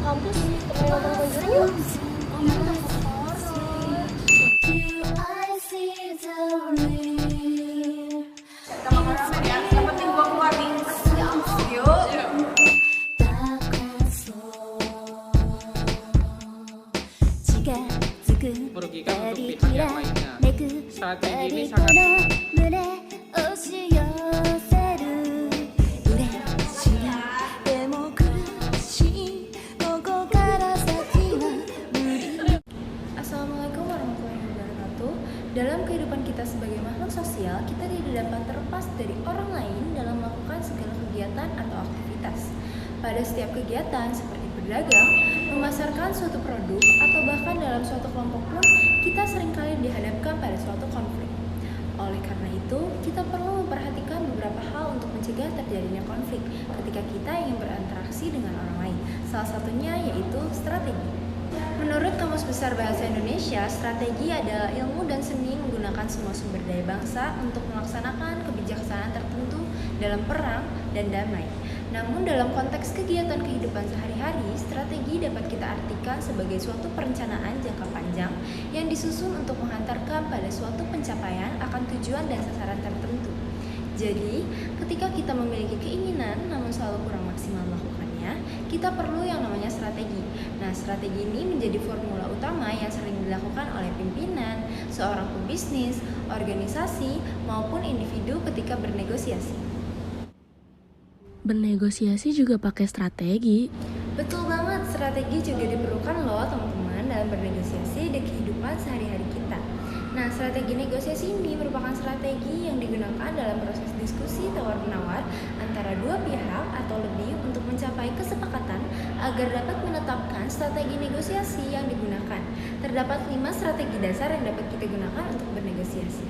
kampus, temenin nonton Conjuring yuk. Merugikan untuk pihak yang lainnya. Strategi ini sangat Assalamualaikum warahmatullahi wabarakatuh. Dalam kehidupan kita sebagai makhluk sosial, kita tidak dapat terlepas dari orang lain dalam melakukan segala kegiatan atau aktivitas. Pada setiap kegiatan seperti berdagang, memasarkan suatu produk, atau bahkan dalam suatu kelompok pun, kita seringkali dihadapkan pada suatu konflik. Oleh karena itu, kita perlu memperhatikan beberapa hal untuk mencegah terjadinya konflik ketika kita ingin berinteraksi dengan orang lain. Salah satunya yaitu strategi. Menurut Kamus Besar Bahasa Indonesia, strategi adalah ilmu dan seni menggunakan semua sumber daya bangsa untuk melaksanakan kebijaksanaan tertentu dalam perang dan damai. Namun dalam konteks kegiatan kehidupan sehari-hari, strategi dapat kita artikan sebagai suatu perencanaan jangka panjang yang disusun untuk menghantarkan pada suatu pencapaian akan tujuan dan sasaran tertentu. Jadi, ketika kita memiliki keinginan namun selalu kurang maksimal melakukannya, kita perlu yang namanya strategi. Nah, strategi ini menjadi formula utama yang sering dilakukan oleh pimpinan, seorang pebisnis, organisasi, maupun individu ketika bernegosiasi. Bernegosiasi juga pakai strategi. Betul banget, strategi juga diperlukan loh teman-teman dalam bernegosiasi di kehidupan sehari-hari kita. Nah, strategi negosiasi ini merupakan strategi yang digunakan dalam proses diskusi tawar-menawar antara dua pihak atau lebih untuk mencapai kesepakatan agar dapat menetapkan strategi negosiasi yang digunakan. Terdapat 5 strategi dasar yang dapat kita gunakan untuk bernegosiasi.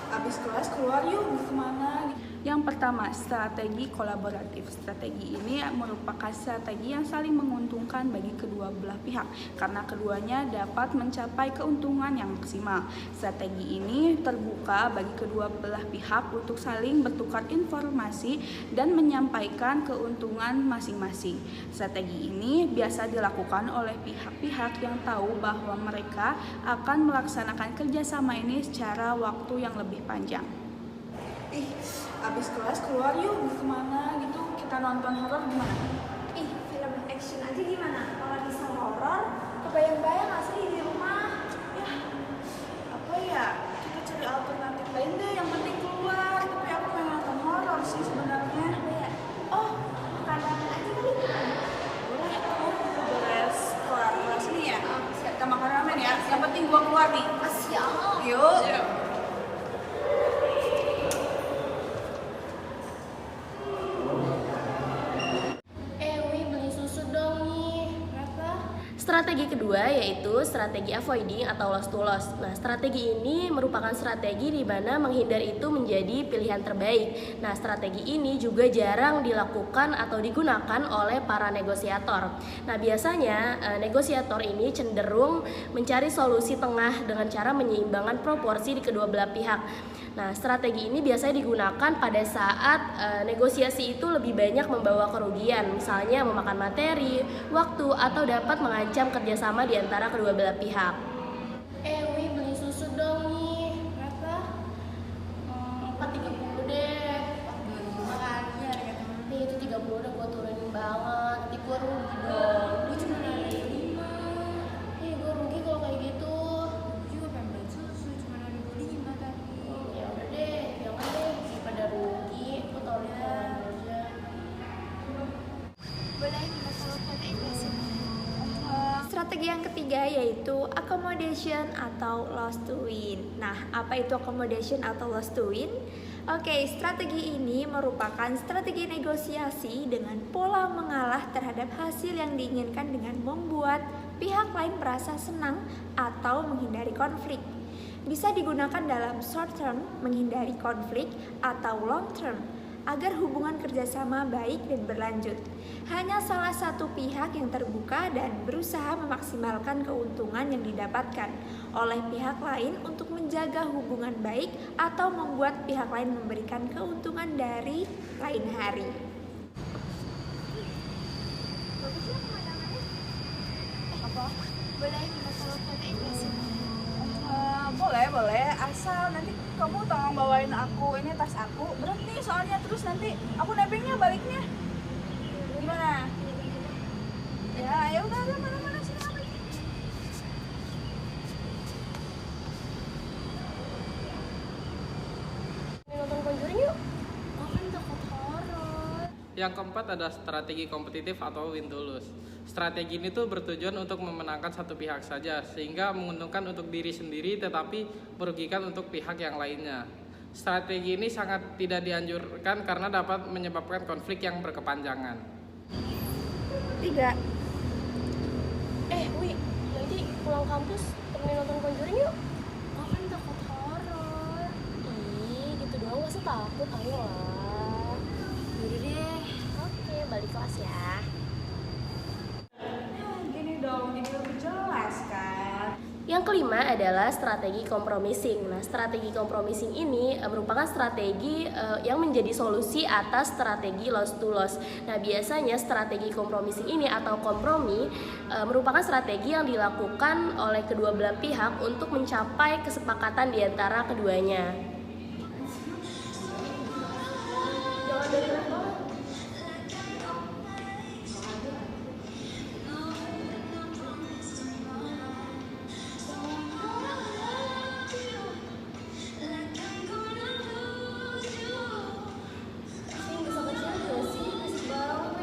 Habis kelas keluar yuk, mau kemana? Yang pertama, strategi kolaboratif. Strategi ini merupakan strategi yang saling menguntungkan bagi kedua belah pihak karena keduanya dapat mencapai keuntungan yang maksimal. Strategi ini terbuka bagi kedua belah pihak untuk saling bertukar informasi dan menyampaikan keuntungan masing-masing. Strategi ini biasa dilakukan oleh pihak-pihak yang tahu bahwa mereka akan melaksanakan kerjasama ini secara waktu yang lebih panjang. Abis kelas keluar yuk, mau kemana gitu, kita nonton horor gimana? Film action aja gimana? Kalau bisa horor, kebayang-bayang asli di rumah. Ya, apa ya, kita cari alternatif lain deh, yang penting keluar. Tapi aku pengen nonton horor sih sebenarnya. Apa ya? Oh, makanan aja kali. Boleh tuh, beres kelas nih ya. Kita makan ramen ya, yang penting gua keluar nih. Siap. Yuk. Strategi kedua yaitu strategi avoiding atau loss to loss. Nah, strategi ini merupakan strategi di mana menghindar itu menjadi pilihan terbaik. Nah, strategi ini juga jarang dilakukan atau digunakan oleh para negosiator. Nah, biasanya negosiator ini cenderung mencari solusi tengah dengan cara menyeimbangkan proporsi di kedua belah pihak. Nah, strategi ini biasanya digunakan pada saat negosiasi itu lebih banyak membawa kerugian, misalnya memakan materi, waktu, atau dapat mengancam kerjasama di antara kedua belah pihak. Wi beli susu dong nih. Berapa? 4.30 deh. Makanya harga temen. Itu 30 udah gua turunin banget. Nanti gua rugi dong. Gua cuma ada 5. Gua rugi kalau kayak gitu. Gua juga pengen beli susu, cuma ada 25 tadi. Ya udah deh, jangan deh. Daripada rugi, gua taruh aja. Boleh kita taruh pada investasi. Strategi yang ketiga yaitu accommodation atau loss to win. Nah, apa itu accommodation atau loss to win? Oke, strategi ini merupakan strategi negosiasi dengan pola mengalah terhadap hasil yang diinginkan dengan membuat pihak lain merasa senang atau menghindari konflik. Bisa digunakan dalam short term, menghindari konflik, atau long term, agar hubungan kerjasama baik dan berlanjut. Hanya salah satu pihak yang terbuka dan berusaha memaksimalkan keuntungan yang didapatkan oleh pihak lain untuk menjaga hubungan baik atau membuat pihak lain memberikan keuntungan dari lain hari. Boleh minta tolong fotoin gak sih? Boleh. Asal nanti kamu tolong bawain aku ini tas aku. Berat nih soalnya, terus nanti aku nebengnya baliknya. Gimana? Ya udah mana sini apa? Nonton Conjuring yuk. Oh kan takut horor. Yang keempat ada strategi kompetitif atau win to lose. Strategi ini tuh bertujuan untuk memenangkan satu pihak saja, sehingga menguntungkan untuk diri sendiri tetapi merugikan untuk pihak yang lainnya. Strategi ini sangat tidak dianjurkan karena dapat menyebabkan konflik yang berkepanjangan. 3. Wi, nanti pulang kampus temenin nonton Conjuring yuk. Oh kan takut horor. Ih, gitu doang masa takut, ayolah. Yaudah deh. Oke, balik kelas ya. Gini dong, jadi lebih jelas kan? Yang kelima adalah strategi compromising. Nah, strategi compromising ini merupakan strategi yang menjadi solusi atas strategi loss to loss. Nah, biasanya strategi compromising ini atau kompromi merupakan strategi yang dilakukan oleh kedua belah pihak untuk mencapai kesepakatan di antara keduanya. Jangan dari level.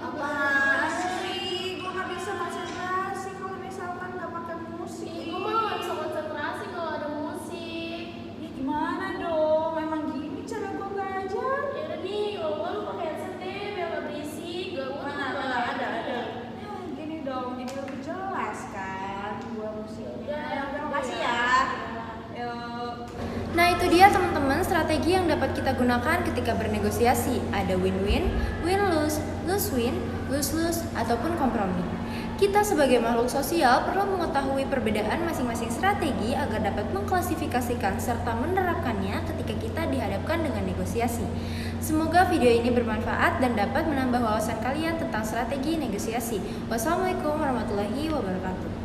Apaan sih? Gue gak bisa konsentrasi kalau misalkan gak pakai musik. Gue mah gak bisa konsentrasi kalau ada musik. Ya gimana dong? Emang gini cara gue belajar? Yaudah nih, kalau lu pakai headset deh biar gak berisik. Ganggu Mana? juga. Ada. Ya gini dong, jadi lebih jelas kan? Gue musiknya. Terima kasih ya. Yuk. Nah itu dia teman-teman strategi yang dapat kita gunakan ketika bernegosiasi. Ada win-win, win-lose, lose-win, lose-lose, ataupun kompromi. Kita sebagai makhluk sosial perlu mengetahui perbedaan masing-masing strategi agar dapat mengklasifikasikan serta menerapkannya ketika kita dihadapkan dengan negosiasi. Semoga video ini bermanfaat dan dapat menambah wawasan kalian tentang strategi negosiasi. Wassalamualaikum warahmatullahi wabarakatuh.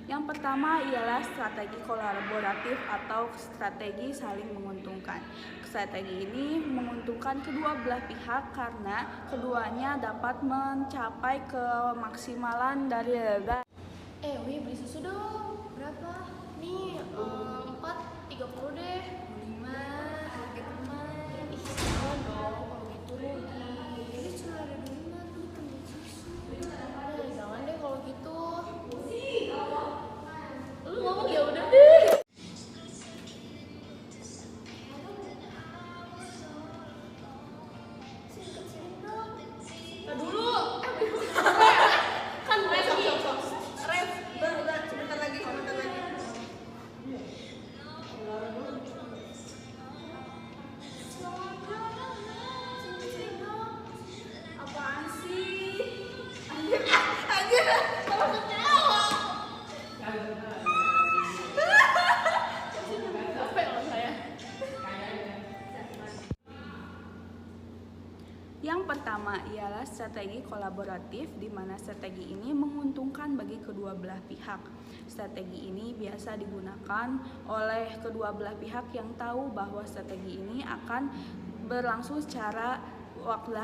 Yang pertama ialah strategi kolaboratif atau strategi saling menguntungkan. Strategi ini menguntungkan kedua belah pihak karena keduanya dapat mencapai kemaksimalan dari Wi, beli susu dong. Berapa? Nih, 4.30 deh. 5. Harga teman. Ih, sama dong, kalau gitu rugi. Ini cuma ada 5 tuh temen susu. Jangan deh kalau gitu. Lu ngomong ya udah deh. Nah, dulu. Kan ref nih. Ref. Bentar, sebentar lagi. Apaan sih? Anjir. Kalau ketawa. Capek loh saya. Yang pertama ialah strategi kolaboratif, di mana strategi ini menguntungkan bagi kedua belah pihak. Strategi ini biasa digunakan oleh kedua belah pihak yang tahu bahwa strategi ini akan berlangsung secara waktu.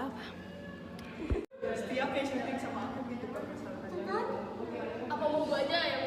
Setiap yang syuting sama aku gitu kan masalahnya. Apa mau gua aja yang